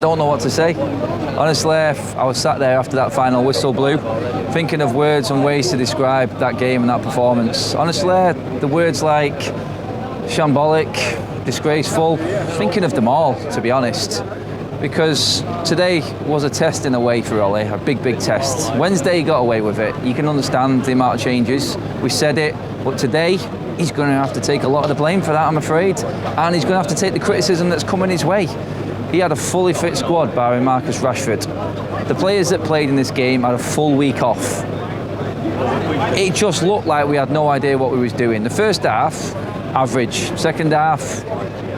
Don't know what to say. Honestly, I was sat there after that final whistle blew, thinking of words and ways to describe that game and that performance. Honestly, the words like shambolic, disgraceful, thinking of them all, to be honest. Because today was a test in a way for Ollie, a big test. Wednesday he got away with it. You can understand the amount of changes. We said it, but today he's going to have to take a lot of the blame for that, I'm afraid. And he's going to have to take the criticism that's coming his way. He had a fully fit squad barring Marcus Rashford. The players that played in this game had a full week off. It just looked like we had no idea what we was doing. The first half, average. Second half,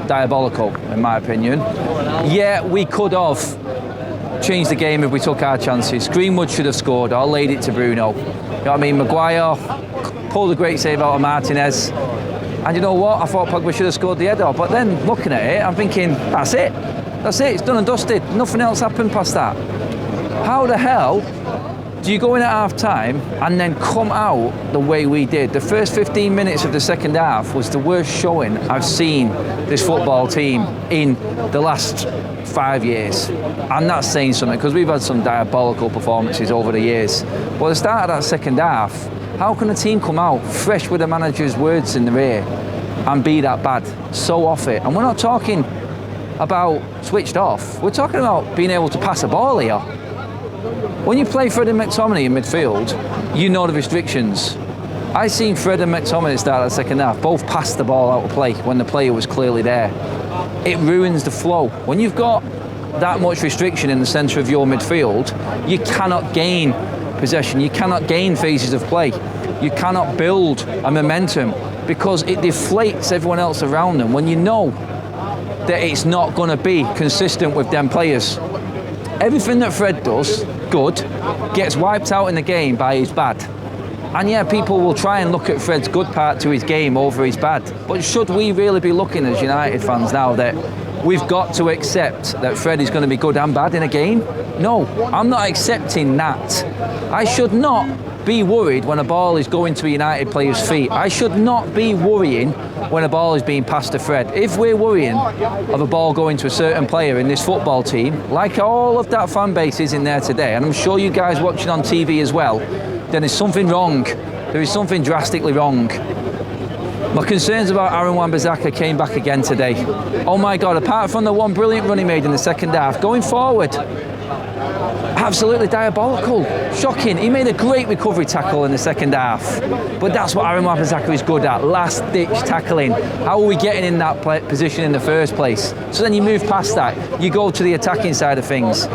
diabolical, in my opinion. Yeah, we could have changed the game if we took our chances. Greenwood should have scored or laid it to Bruno. You know what I mean? Maguire pulled a great save out of Martinez. And you know what? I thought Pogba should have scored the header. But then, looking at it, I'm thinking, that's it. That's it, it's done and dusted. Nothing else happened past that. How the hell do you go in at half-time and then come out the way we did? The first 15 minutes of the second half was the worst showing I've seen this football team in the last 5 years. And that's saying something, because we've had some diabolical performances over the years. But at the start of that second half, how can a team come out fresh with the manager's words in their ear and be that bad, so off it? And we're not talking about switched off. We're talking about being able to pass a ball here. When you play Fred and McTominay in midfield, you know the restrictions. I seen Fred and McTominay start the second half, both passed the ball out of play when the player was clearly there. It ruins the flow. When you've got that much restriction in the centre of your midfield, you cannot gain possession, you cannot gain phases of play, you cannot build a momentum, because it deflates everyone else around them when you know that it's not going to be consistent with them players. Everything that Fred does, good, gets wiped out in the game by his bad. And yeah, people will try and look at Fred's good part to his game over his bad. But should we really be looking as United fans now that we've got to accept that Fred is going to be good and bad in a game? No, I'm not accepting that. I should not be worried when a ball is going to a United player's feet. I should not be worrying when a ball is being passed to Fred. If we're worrying of a ball going to a certain player in this football team, like all of that fan base is in there today, and I'm sure you guys watching on TV as well, then there's something wrong. There is something drastically wrong. My concerns about Aaron Wan-Bissaka came back again today. Oh my God, apart from the one brilliant run he made in the second half, going forward, absolutely diabolical, shocking. He made a great recovery tackle in the second half, but that's what Aaron Wan-Bissaka is good at, last-ditch tackling. How are we getting in that position in the first place? So then you move past that, you go to the attacking side of things,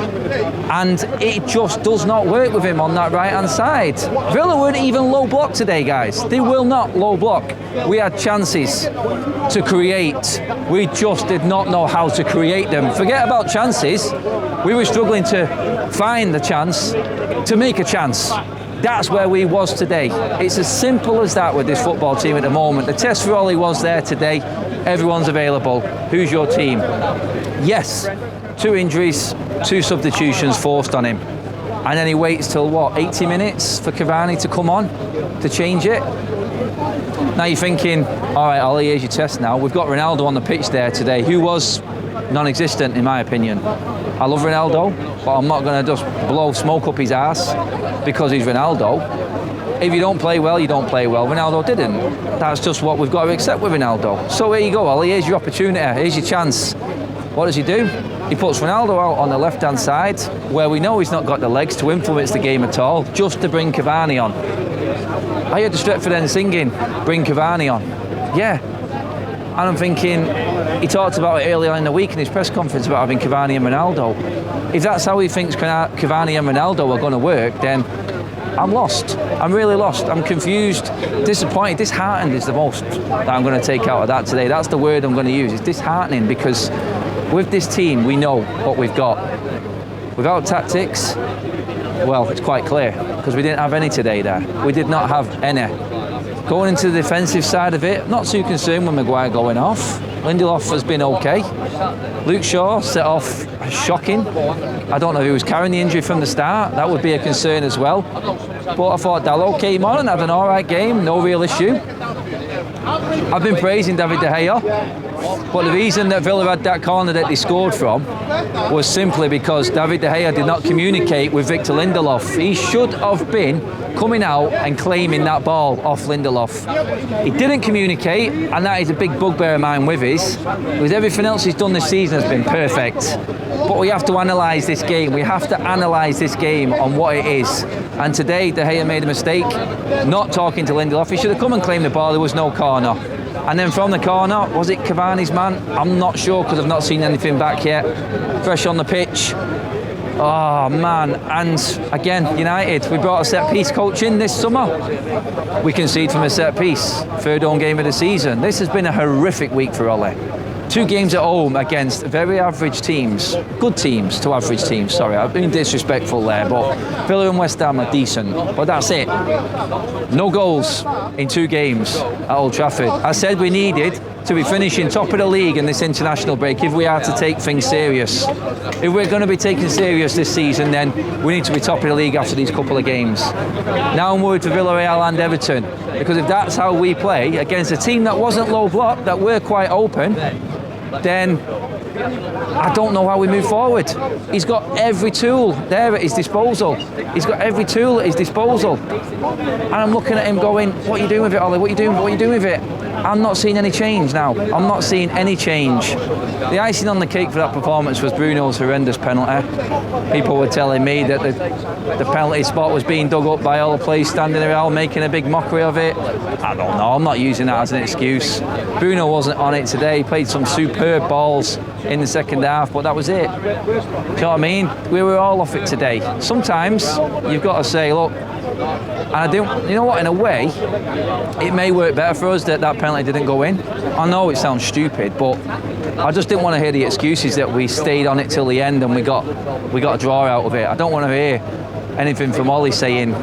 and it just does not work with him on that right-hand side. Villa weren't even low block today, guys. They will not low block. We had chances to create. We just did not know how to create them. Forget about chances. We were struggling to find the chance to make a chance. That's where we was today. It's as simple as that with this football team at the moment. The test for Ollie was there today. Everyone's available. Who's your team? Yes, 2 injuries, 2 substitutions forced on him. And then he waits till, what, 80 minutes for Cavani to come on to change it? Now you're thinking, all right, Ollie, here's your test now. We've got Ronaldo on the pitch there today, who was non-existent in my opinion. I love Ronaldo, but I'm not going to just blow smoke up his ass because he's Ronaldo. If you don't play well, you don't play well. Ronaldo didn't. That's just what we've got to accept with Ronaldo. So here you go, Ollie, here's your opportunity, here's your chance. What does he do? He puts Ronaldo out on the left-hand side, where we know he's not got the legs to influence the game at all, just to bring Cavani on. I heard the Stretford end singing, bring Cavani on. Yeah. And I'm thinking, he talked about it earlier in the week in his press conference about having Cavani and Ronaldo. If that's how he thinks Cavani and Ronaldo are going to work, then I'm lost. I'm really lost. I'm confused, disappointed, disheartened is the most that I'm going to take out of that today. That's the word I'm going to use. It's disheartening, because with this team, we know what we've got. Without tactics, well, it's quite clear, because we didn't have any today there. We did not have any. Going into the defensive side of it, not too concerned with Maguire going off. Lindelof has been okay. Luke Shaw set off shocking. I don't know if he was carrying the injury from the start. That would be a concern as well. But I thought Dalot came on and had an all right game, no real issue. I've been praising David De Gea But the reason that Villa had that corner that they scored from was simply because David De Gea did not communicate with Victor Lindelof. He should have been coming out and claiming that ball off Lindelof. He didn't communicate, and that is a big bugbear of mine with his. Because everything else he's done this season has been perfect. But we have to analyse this game. We have to analyse this game on what it is. And today, De Gea made a mistake, not talking to Lindelof. He should have come and claimed the ball. There was no corner. And then from the corner, was it Cavani's man? I'm not sure because I've not seen anything back yet. Fresh on the pitch. Oh man, and again, United, we brought a set piece coach in this summer. We concede from a set piece, third home game of the season. This has been a horrific week for Ole. 2 games at home against very average teams, good teams to average teams, sorry, I've been disrespectful there, but Villa and West Ham are decent, but that's it. No goals in 2 games at Old Trafford. I said we needed to be finishing top of the league in this international break if we are to take things serious. If we're going to be taken serious this season, then we need to be top of the league after these couple of games. Now I'm worried for Villarreal and Everton, because if that's how we play against a team that wasn't low block, that were quite open, then I don't know how we move forward. He's got every tool there at his disposal. He's got every tool at his disposal. And I'm looking at him going, what are you doing with it, Ollie? What are you doing? What are you doing with it? I'm not seeing any change now. I'm not seeing any change. The icing on the cake for that performance was Bruno's horrendous penalty. People were telling me that the penalty spot was being dug up by all the players standing around making a big mockery of it. I don't know. I'm not using that as an excuse. Bruno wasn't on it today. He played some superb balls in the second half, but that was it. Do you know what I mean? We were all off it today. Sometimes you've got to say, look, and I don't, you know what, in a way, it may work better for us that that penalty didn't go in. I know it sounds stupid, but I just didn't want to hear the excuses that we stayed on it till the end and we got a draw out of it. I don't want to hear anything from Ollie saying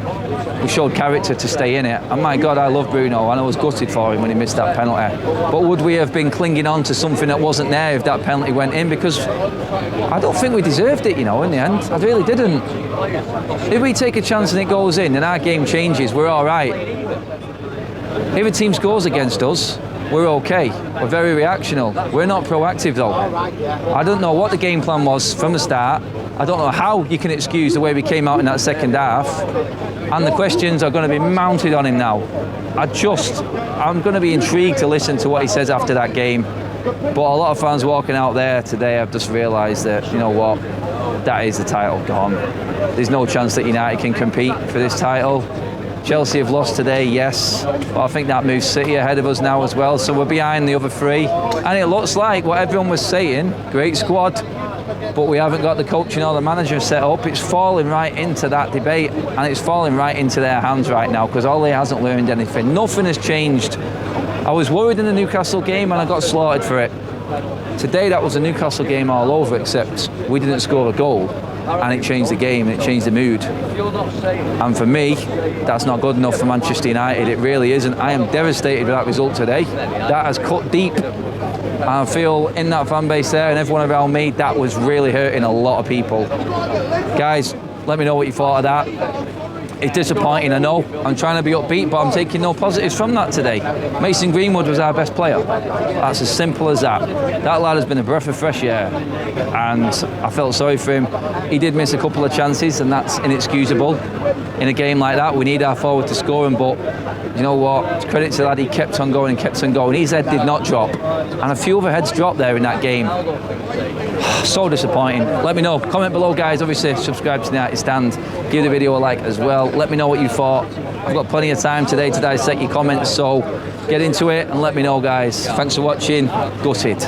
we showed character to stay in it. And my God, I love Bruno, and I was gutted for him when he missed that penalty. But would we have been clinging on to something that wasn't there if that penalty went in? Because I don't think we deserved it, in the end. I really didn't. If we take a chance and it goes in and our game changes, we're all right. If a team scores against us, we're okay. We're very reactional. We're not proactive though. I don't know what the game plan was from the start. I don't know how you can excuse the way we came out in that second half. And the questions are going to be mounted on him now. I'm going to be intrigued to listen to what he says after that game. But a lot of fans walking out there today have just realised that, you know what, that is the title gone. There's no chance that United can compete for this title. Chelsea have lost today, yes, but I think that moves City ahead of us now as well, so we're behind the other 3. And it looks like what everyone was saying, great squad, but we haven't got the coaching or the manager set up. It's falling right into that debate, and it's falling right into their hands right now, because Ole hasn't learned anything. Nothing has changed. I was worried in the Newcastle game and I got slaughtered for it. Today that was a Newcastle game all over, except we didn't score a goal. And it changed the game, and it changed the mood. And for me, that's not good enough for Manchester United. It really isn't. I am devastated with that result today. That has cut deep. And I feel in that fan base there and everyone around me, that was really hurting a lot of people. Guys, let me know what you thought of that. It's disappointing, I know. I'm trying to be upbeat, but I'm taking no positives from that today. Mason Greenwood was our best player. That's as simple as that. That lad has been a breath of fresh air, and I felt sorry for him. He did miss a couple of chances, and that's inexcusable. In a game like that, we need our forward to score him, but you know what? Credit to that, he kept on going and kept on going. His head did not drop, and a few other heads dropped there in that game. So disappointing. Let me know. Comment below, guys. Obviously, subscribe to the United Stand. Give the video a like as well. Let me know what you thought. I've got plenty of time today to dissect your comments, so get into it and let me know, guys. Thanks for watching. Gutted.